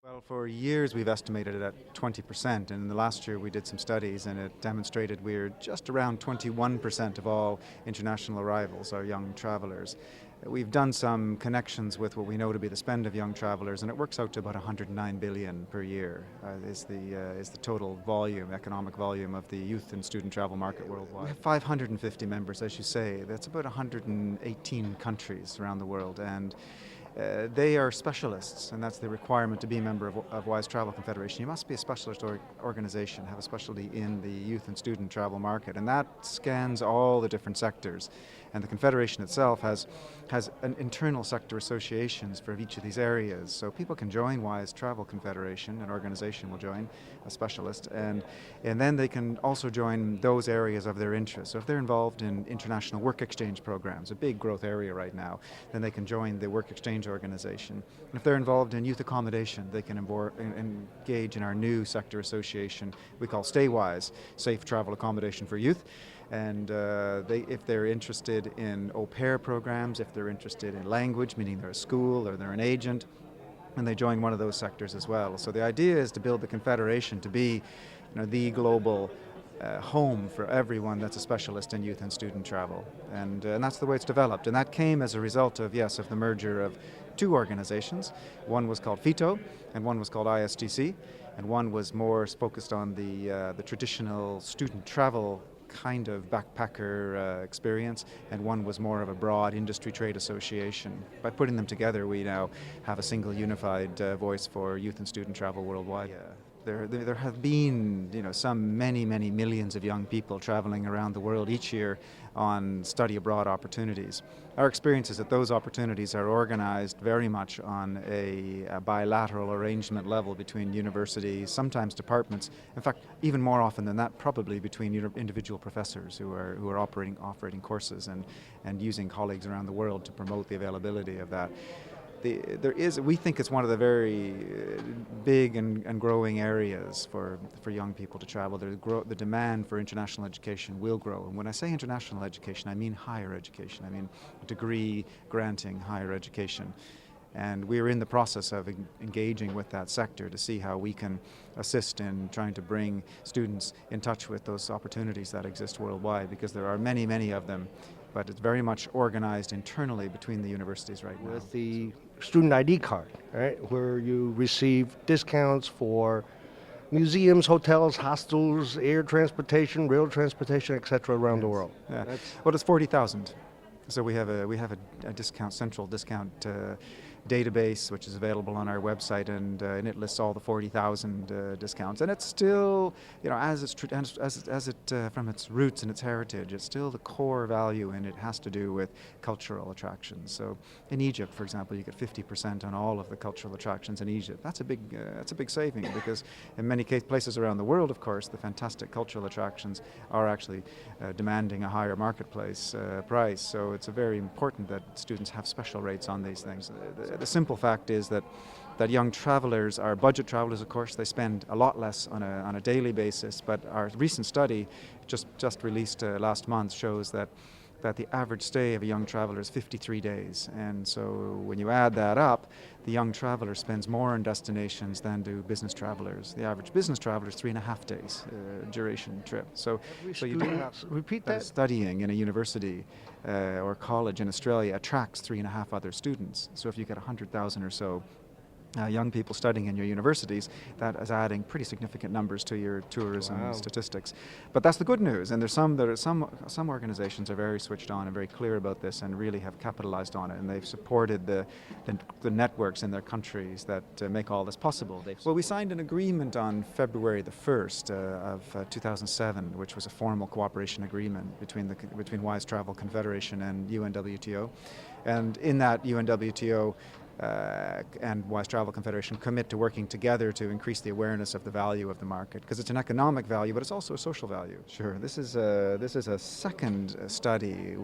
Well, for years we've estimated it at 20%, and in the last year we did some studies and it demonstrated we're just around 21% of all international arrivals are young travelers. We've done some connections with what we know to be the spend of young travelers, and it works out to about 109 billion per year is the total volume, economic volume of the youth and student travel market worldwide. We have 550 members, as you say. That's about 118 countries around the world, and they are specialists, and that's the requirement to be a member of WYSE Travel Confederation. You must be a specialist organization, have a specialty in the youth and student travel market, and that scans all the different sectors. And the Confederation itself has an internal sector associations for each of these areas. So people can join WYSE Travel Confederation, an organization will join, a specialist, and then they can also join those areas of their interest. So if they're involved in international work exchange programs, a big growth area right now, then they can join the work exchange organization. And if they're involved in youth accommodation, they can engage in our new sector association we call StayWise, Safe Travel Accommodation for Youth. And if they're interested in au pair programs, if they're interested in language, meaning they're a school or they're an agent, and they join one of those sectors as well. So the idea is to build the Confederation to be, the global home for everyone that's a specialist in youth and student travel, and that's the way it's developed. And that came as a result of the merger of two organizations. One was called FITO, and one was called ISTC, and one was more focused on the traditional student travel kind of backpacker experience, and one was more of a broad industry trade association. By putting them together, we now have a single unified voice for youth and student travel worldwide. There have been, some many millions of young people traveling around the world each year on study abroad opportunities. Our experience is that those opportunities are organized very much on a bilateral arrangement level between universities, sometimes departments. In fact, even more often than that, probably between individual professors who are offering courses and using colleagues around the world to promote the availability of that. We think it's one of the very big and growing areas for young people to travel. The demand for international education will grow. And when I say international education, I mean higher education. I mean degree granting higher education. And we're in the process of engaging with that sector to see how we can assist in trying to bring students in touch with those opportunities that exist worldwide, because there are many of them, but it's very much organized internally between the universities right now. With the student ID card, right, where you receive discounts for museums, hotels, hostels, air transportation, rail transportation, etc. around the world. Yeah. Well, it's 40,000. So we have a central discount database which is available on our website, and it lists all the 40,000 discounts. And it's still, as it from its roots and its heritage, it's still the core value, and it has to do with cultural attractions. So in Egypt, for example, you get 50% on all of the cultural attractions in Egypt. That's a big saving, because in many places around the world, of course, the fantastic cultural attractions are actually demanding a higher marketplace price. So it's very important that students have special rates on these things. The simple fact is that young travelers are budget travelers, of course. They spend a lot less on a daily basis, but our recent study, just released last month, shows that the average stay of a young traveler is 53 days. And so when you add that up, the young traveler spends more on destinations than do business travelers. The average business traveler is 3.5 days duration trip. So you do have repeat that. Studying in a university or college in Australia attracts 3.5 other students. So if you get 100,000 or so young people studying in your universities, that is adding pretty significant numbers to your tourism statistics. But that's the good news, and there's some organizations are very switched on and very clear about this and really have capitalized on it, and they've supported the networks in their countries that make all this possible. Well, we signed an agreement on February the 1st of 2007, which was a formal cooperation agreement between WYSE Travel Confederation and UNWTO. And in that, UNWTO and WYSE Travel Confederation commit to working together to increase the awareness of the value of the market, because it's an economic value, but it's also a social value. Sure, this is a second study.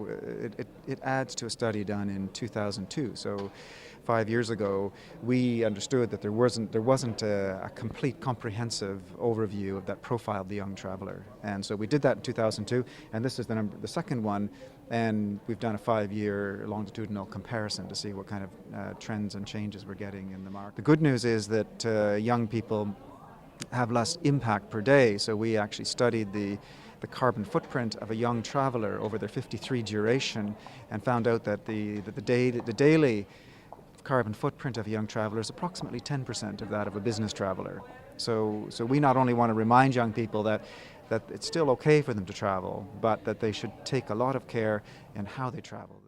It adds to a study done in 2002. So 5 years ago, we understood that there wasn't a complete, comprehensive overview of that profile of the young traveler, and so we did that in 2002. And this is the second one And we've done a 5-year longitudinal comparison to see what kind of trends and changes we're getting in the market. The good news is that young people have less impact per day, so we actually studied the carbon footprint of a young traveller over their 53 duration and found out that the daily carbon footprint of a young traveller is approximately 10% of that of a business traveller. So we not only want to remind young people that it's still okay for them to travel, but that they should take a lot of care in how they travel.